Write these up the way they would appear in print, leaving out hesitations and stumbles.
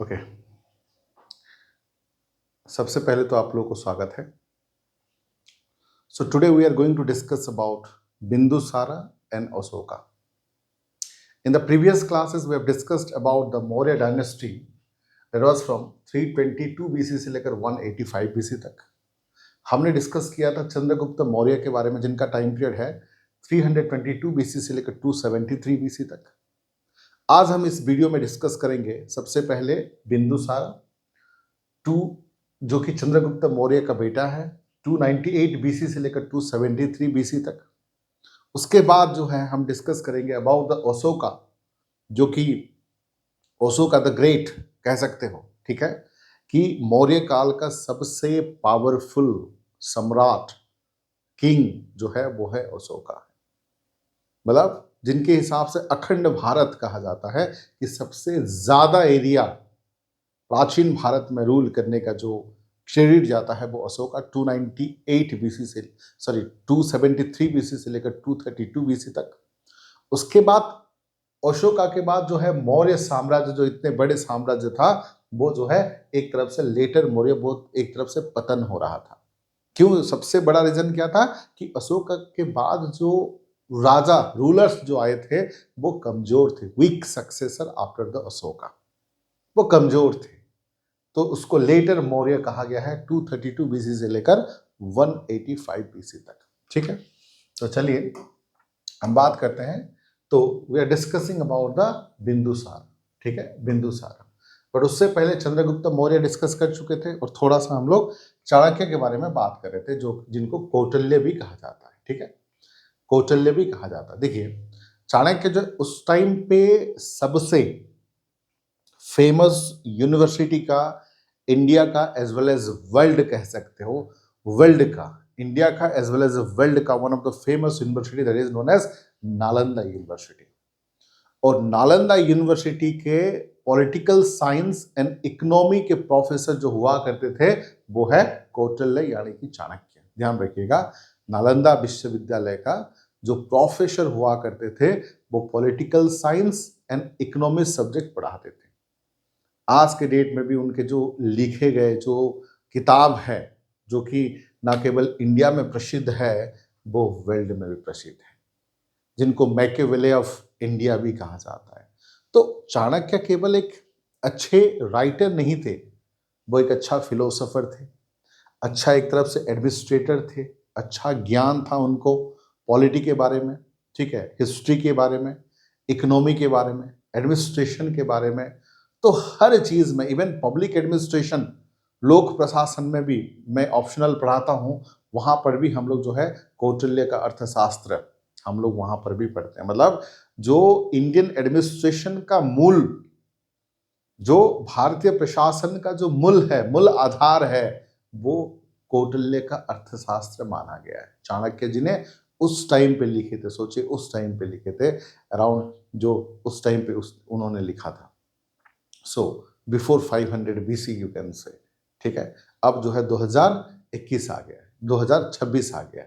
Okay. सबसे पहले तो आप लोगों को स्वागत है। So today we are going to discuss about Bindusara and Ashoka. In the previous classes we have discussed about the Maurya dynasty that was from 322 BC से लेकर 185 बीसी तक। हमने डिस्कस किया था चंद्रगुप्त मौर्य के बारे में, जिनका टाइम पीरियड है 322 बीसी से लेकर 273 बीसी तक। आज हम इस वीडियो में डिस्कस करेंगे सबसे पहले बिंदुसारा टू, जो कि चंद्रगुप्त मौर्य का बेटा है, 298 बीसी से लेकर 273 बीसी तक। उसके बाद जो है हम डिस्कस करेंगे अबाउट द अशोका, जो कि अशोका द ग्रेट कह सकते हो, ठीक है, कि मौर्य काल का सबसे पावरफुल सम्राट किंग जो है वो है अशोका। मतलब जिनके हिसाब से अखंड भारत कहा जाता है कि सबसे ज्यादा एरिया प्राचीन भारत में रूल करने का जो क्रेडिट जाता है वो अशोका 298 बीसी से 273 बीसी से लेकर 232 बीसी तक। उसके बाद अशोका के बाद जो है मौर्य साम्राज्य, जो इतने बड़े साम्राज्य था, वो जो है एक तरफ से लेटर मौर्य, वो एक तरफ से पतन हो रहा था। क्यों? सबसे बड़ा रीजन क्या था कि अशोका के बाद जो राजा रूलर्स जो आए थे वो कमजोर थे। Weak successor after the Ashoka, वो कमजोर थे, तो उसको लेटर मौर्य कहा गया है 232 बीसी से लेकर 185 बीसी तक। ठीक है, तो चलिए हम बात करते हैं। तो we are discussing about the Bindusar, ठीक है, बिंदुसार। बट उससे पहले चंद्रगुप्त मौर्य डिस्कस कर चुके थे और थोड़ा सा हम लोग चाणक्य के बारे में बात कर रहे थे, जो जिनको कौटिल्य भी कहा जाता है। ठीक है, कौटिल्य भी कहा जाता है। देखिए, चाणक्य जो उस टाइम पे सबसे फेमस यूनिवर्सिटी का, इंडिया का एज वेल एज वर्ल्ड कह सकते हो, वर्ल्ड का, इंडिया का एज वेल एज वर्ल्ड का one of the famous university that is known as Nalanda university. और नालंदा यूनिवर्सिटी के पॉलिटिकल साइंस एंड इकोनॉमी के प्रोफेसर जो हुआ करते थे वो है कौटिल्य, यानी कि चाणक्य। ध्यान रखिएगा, नालंदा विश्वविद्यालय का जो प्रोफेसर हुआ करते थे वो political science and economy subject पढ़ाते थे। आज के डेट में भी उनके जो लिखे गए जो किताब है, जो कि ना केवल इंडिया में प्रसिद्ध है, वो वर्ल्ड में भी प्रसिद्ध है, जिनको मैकियावेली ऑफ इंडिया भी कहा जाता है। तो चाणक्य केवल एक अच्छे राइटर नहीं थे, वो एक अच्छा फिलोसोफर थे, अच्छा एक तरफ से एडमिनिस्ट्रेटर थे, अच्छा ज्ञान था उनको पॉलिटी के बारे में, ठीक है, हिस्ट्री के बारे में, इकोनॉमी के बारे में, एडमिनिस्ट्रेशन के बारे में। तो हर चीज में, इवन पब्लिक एडमिनिस्ट्रेशन, लोक प्रशासन में भी मैं ऑप्शनल पढ़ाता हूं, वहां पर भी हम लोग जो है कौटिल्य का अर्थशास्त्र हम लोग वहां पर भी पढ़ते हैं। मतलब जो इंडियन एडमिनिस्ट्रेशन का मूल, जो भारतीय प्रशासन का जो मूल है, मूल आधार है, वो कौटिल्य का अर्थशास्त्र माना गया है। चाणक्य जी ने उस टाइम पे लिखे थे, सोचिए उस टाइम पे लिखे थे, अराउंड जो उस टाइम पे उन्होंने लिखा था। So before 500 BC you can say. ठीक है, अब जो है 2021 आ गया, 2026 आ गया,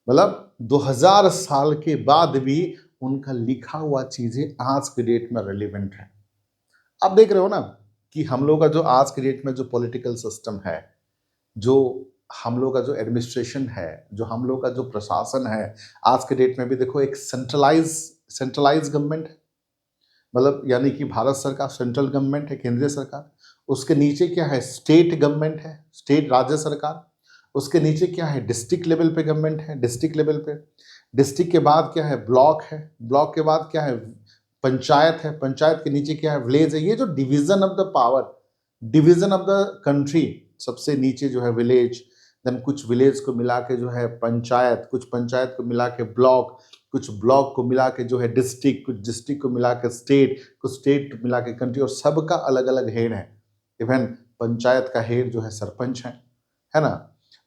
मतलब 2000 साल के बाद भी उनका लिखा हुआ चीजें आज के डेट में रेलिवेंट है। आप देख रहे हो ना कि हम लोग का जो आज के डेट में जो पॉलिटिकल सिस्टम है, जो हम लोग का जो एडमिनिस्ट्रेशन है, जो हम लोग का जो प्रशासन है, आज के डेट में भी देखो एक सेंट्रलाइज गवर्नमेंट है। मतलब यानी कि भारत सरकार सेंट्रल गवर्नमेंट है, केंद्रीय सरकार। उसके नीचे क्या है? स्टेट गवर्नमेंट है, स्टेट राज्य सरकार। उसके नीचे क्या है? डिस्ट्रिक्ट लेवल पे गवर्नमेंट है, डिस्ट्रिक्ट लेवल पे। डिस्ट्रिक्ट के बाद क्या है? ब्लॉक है। ब्लॉक के बाद क्या है? पंचायत है। पंचायत के नीचे क्या है? विलेज है। ये जो division of the power, division of the country, सबसे नीचे जो है विलेज, देन कुछ विलेज को मिला के जो है पंचायत, कुछ पंचायत को मिला के ब्लॉक, कुछ ब्लॉक को मिला के जो है डिस्ट्रिक्ट, कुछ डिस्ट्रिक्ट को मिला के स्टेट, कुछ स्टेट मिला के कंट्री, और सबका अलग अलग हेड है। इवन पंचायत का हेड जो है सरपंच है ना।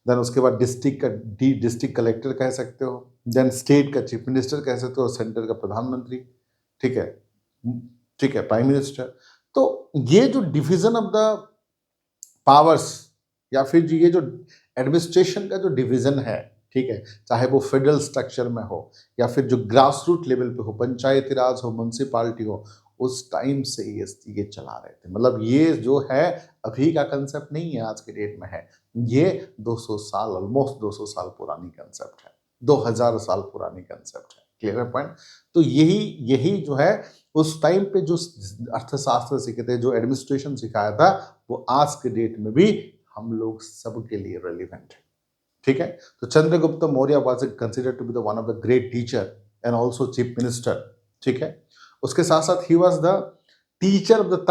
देन उसके बाद डिस्ट्रिक्ट का डिस्ट्रिक्ट कलेक्टर कह सकते हो, देन स्टेट का चीफ मिनिस्टर कह सकते हो, और सेंटर का प्रधानमंत्री, ठीक है, ठीक है, प्राइम मिनिस्टर। तो ये जो डिवीजन ऑफ द पावर्स, या फिर जो ये जो एडमिनिस्ट्रेशन का जो डिवीजन है, ठीक है, चाहे वो फेडरल स्ट्रक्चर में हो या फिर जो ग्रास रूट लेवल पे हो, पंचायती राज हो, म्युनिसिपालिटी हो, उस टाइम से ये चला रहे थे। मतलब ये जो है अभी का कंसेप्ट नहीं है, आज के डेट में है, ये 200 साल, ऑलमोस्ट 200 साल पुरानी कंसेप्ट है, 2000 साल पुरानी कंसेप्ट है। क्लियर है पॉइंट? तो यही जो है उस टाइम पे जो अर्थशास्त्र सीखे थे, जो एडमिनिस्ट्रेशन सिखाया था, वो आज के डेट में भी हम लोग सबके लिए रेलिवेंट है। ठीक है? तो Chandragupta Maurya was considered to be the one of the great teacher and also chief minister. ठीक है? उसके साथ साथ ही was the teacher of the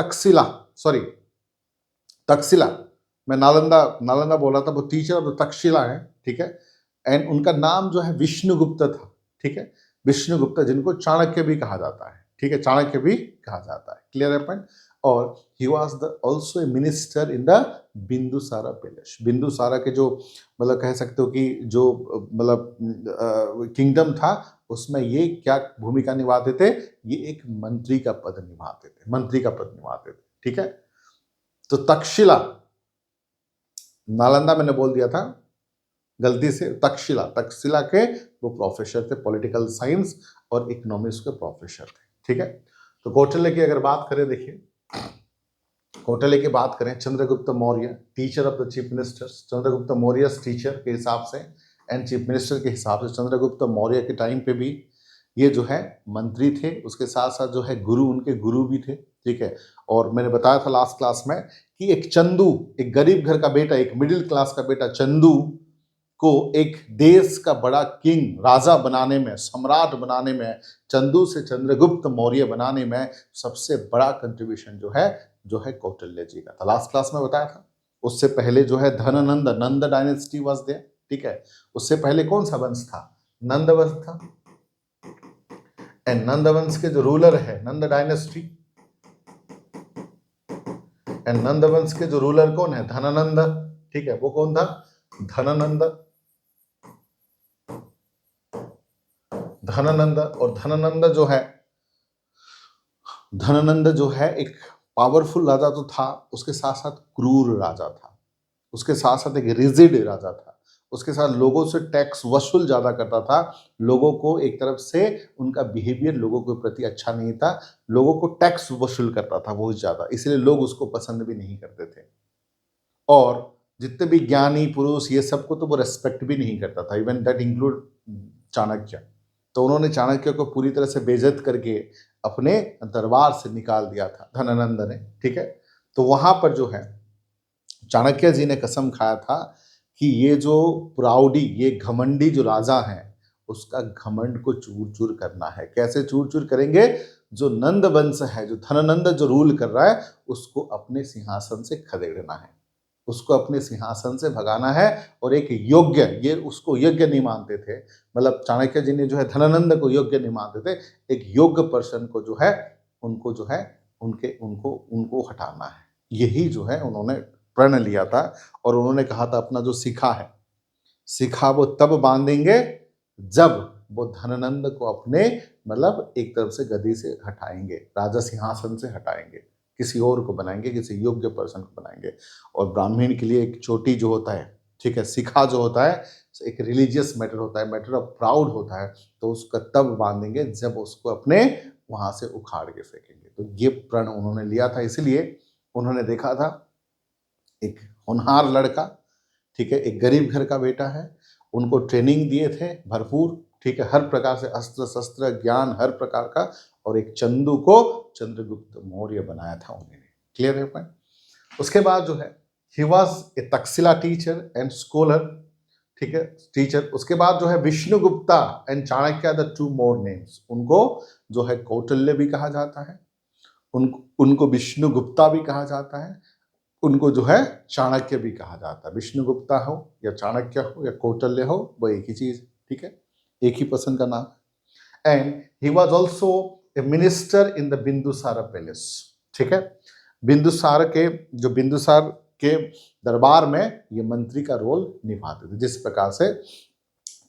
Takshashila, मैं नालंदा बोला था, वो टीचर ऑफ द तक्षशिला है। ठीक है? एंड उनका नाम जो है विष्णुगुप्त था। ठीक है? विष्णुगुप्त, जिनको चाणक्य भी कहा जाता है। ठीक है? चाणक्य भी कहा जाता है। क्लियर है पॉइंट? और ही was the also a minister in the Bindusara palace. Bindusara के जो मतलब कह सकते हो कि जो मतलब किंगडम था, उसमें ये क्या भूमिका निभाते थे? ये एक मंत्री का पद निभाते थे। ठीक है? तो तक्षशिला, नालंदा मैंने बोल दिया था गलती से, तक्षशिला के वो प्रोफेसर थे, पॉलिटिकल साइंस और इकोनॉमिक्स के प्रोफेसर थे। ठीक है? तो कौटिल्य की अगर बात करें, देखिए कौटिल्य की बात करें, Chandragupta Maurya teacher of the chief ministers, Chandragupta Maurya teacher के हिसाब से एंड चीफ मिनिस्टर के हिसाब से चंद्रगुप्त मौर्य के टाइम पे भी ये जो है मंत्री थे, उसके साथ साथ जो है गुरु, उनके गुरु भी थे। ठीक है? और मैंने बताया था लास्ट क्लास में कि एक चंदू, एक गरीब घर का बेटा, एक मिडिल क्लास का बेटा चंदू को एक देश का बड़ा किंग, राजा बनाने में, सम्राट बनाने में, चंदू से चंद्रगुप्त मौर्य बनाने में सबसे बड़ा कंट्रीब्यूशन जो है कौटिल्य जी का था। लास्ट क्लास में बताया था। उससे पहले जो है धननंद, नंद डायनेस्टी वाज देयर। ठीक है? उससे पहले कौन सा वंश था? नंद वंश था। एंड नंद वंश के जो रूलर है, नंद डायनेस्टी, एंड नंद वंश के जो रूलर कौन है? धननंद। ठीक है? वो कौन था? धननंद। और धननंद जो है एक पावरफुल राजा तो था, उसके साथ साथ क्रूर राजा था, उसके साथ साथ एक रिजिड राजा था, उसके साथ लोगों से टैक्स वसूल ज्यादा करता था। लोगों को एक तरफ से उनका बिहेवियर लोगों के प्रति अच्छा नहीं था, लोगों को टैक्स वसूल करता था बहुत ज्यादा, इसलिए लोग उसको पसंद भी नहीं करते थे। और जितने भी ज्ञानी पुरुष ये सबको तो वो रेस्पेक्ट भी नहीं करता था, इवन दैट इंक्लूड चाणक्य। तो उन्होंने चाणक्य को पूरी तरह से बेइज्जत करके अपने दरबार से निकाल दिया था धननंद ने। ठीक है? तो वहां पर जो है चाणक्य जी ने कसम खाया था कि ये जो प्राउडी, ये घमंडी जो राजा है, उसका घमंड को चूर चूर करना है। कैसे चूर चूर करेंगे? जो नंद वंश है, जो धननंद जो रूल कर रहा है, उसको अपने सिंहासन से खदेड़ना है, उसको अपने सिंहासन से भगाना है। और एक योग्य, ये उसको योग्य नहीं मानते थे, मतलब चाणक्य जी ने जो है धननंद को योग्य नहीं मानते थे, एक योग्य पर्सन को जो है उनको जो है उनको हटाना है। यही जो है उन्होंने प्रण लिया था। और उन्होंने कहा था अपना जो सिखा वो तब बांधेंगे जब वो धननंद को अपने मतलब एक तरफ से गद्दी से हटाएंगे, राजा सिंहासन से हटाएंगे, किसी और को बनाएंगे, किसी योग्य पर्सन को बनाएंगे। और ब्राह्मण के लिए एक चोटी जो होता है, ठीक है, सिखा जो होता है, एक रिलीजियस मैटर होता है, मैटर ऑफ प्राउड होता है, तो उसका तब बांधेंगे जब उसको अपने वहां से उखाड़ के फेंकेंगे। तो ये प्रण उन्होंने लिया था। इसलिए उन्होंने देखा था एक होनहार लड़का, ठीक है, एक गरीब घर का बेटा है, उनको ट्रेनिंग दिए थे भरपूर, ठीक है, हर प्रकार से अस्त्र शस्त्र ज्ञान हर प्रकार का, और एक चंदू को चंद्रगुप्त मौर्य बनाया था उन्होंने। क्लियर है पॉइंट? उसके बाद जो है he was a Taxila teacher and scholar, ठीक है, टीचर। उसके बाद जो है Vishnugupta and Chanakya the two more names, उनको जो है कौटिल्य भी कहा जाता है, उनको विष्णुगुप्ता भी कहा जाता है, उनको जो है चाणक्य भी कहा जाता है। विष्णुगुप्ता हो या चाणक्य हो या कौटिल्य हो, वो एक ही चीज, ठीक है, एक ही पर्सन का नाम। And he was also a minister in the Bindusara palace, ठीक है, बिंदुसार के दरबार में ये मंत्री का रोल निभाते थे, जिस प्रकार से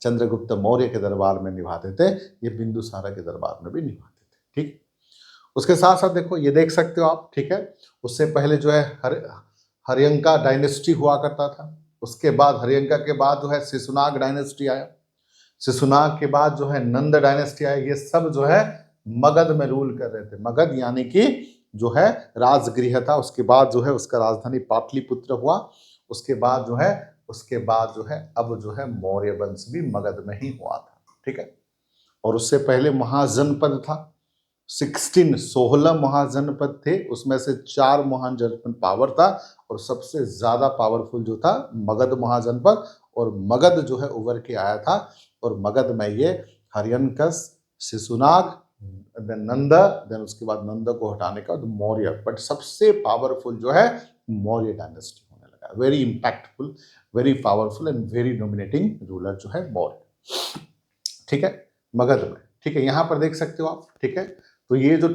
चंद्रगुप्त मौर्य के दरबार में निभाते थे, ये बिंदुसारा के दरबार में भी निभाते थे। ठीक, उसके साथ साथ देखो ये देख सकते हो आप, ठीक है, उससे पहले जो है हरियंका डायनेस्टी हुआ करता था, उसके बाद हरियंका के बाद जो है शिशुनाग डायनेस्टी आया, शिशुनाग के बाद जो है नंद डायनेस्टी आया। ये सब जो है मगध में रूल कर रहे थे। मगध यानी कि जो है राजगृह था, उसके बाद जो है उसका राजधानी पाटलिपुत्र हुआ, उसके बाद जो है अब जो है मौर्य वंश भी मगध में ही हुआ था। ठीक है, और उससे पहले महाजनपद था, 16 महाजनपद थे, उसमें से 4 महाजनपद पावर था और सबसे ज्यादा पावरफुल जो था मगध महाजनपद, और मगध जो है उभर के आया था, और मगध में ये हरियंकस, शिशुनाग, देन नंद, देन उसके बाद नंद को हटाने का मौर्य, बट सबसे पावरफुल जो है मौर्य डायनेस्टी होने लगा। Very impactful, very powerful and very dominating ruler जो है मौर्य। ठीक है, मगध में। ठीक है, यहां पर देख सकते हो आप। ठीक है, तो ये जो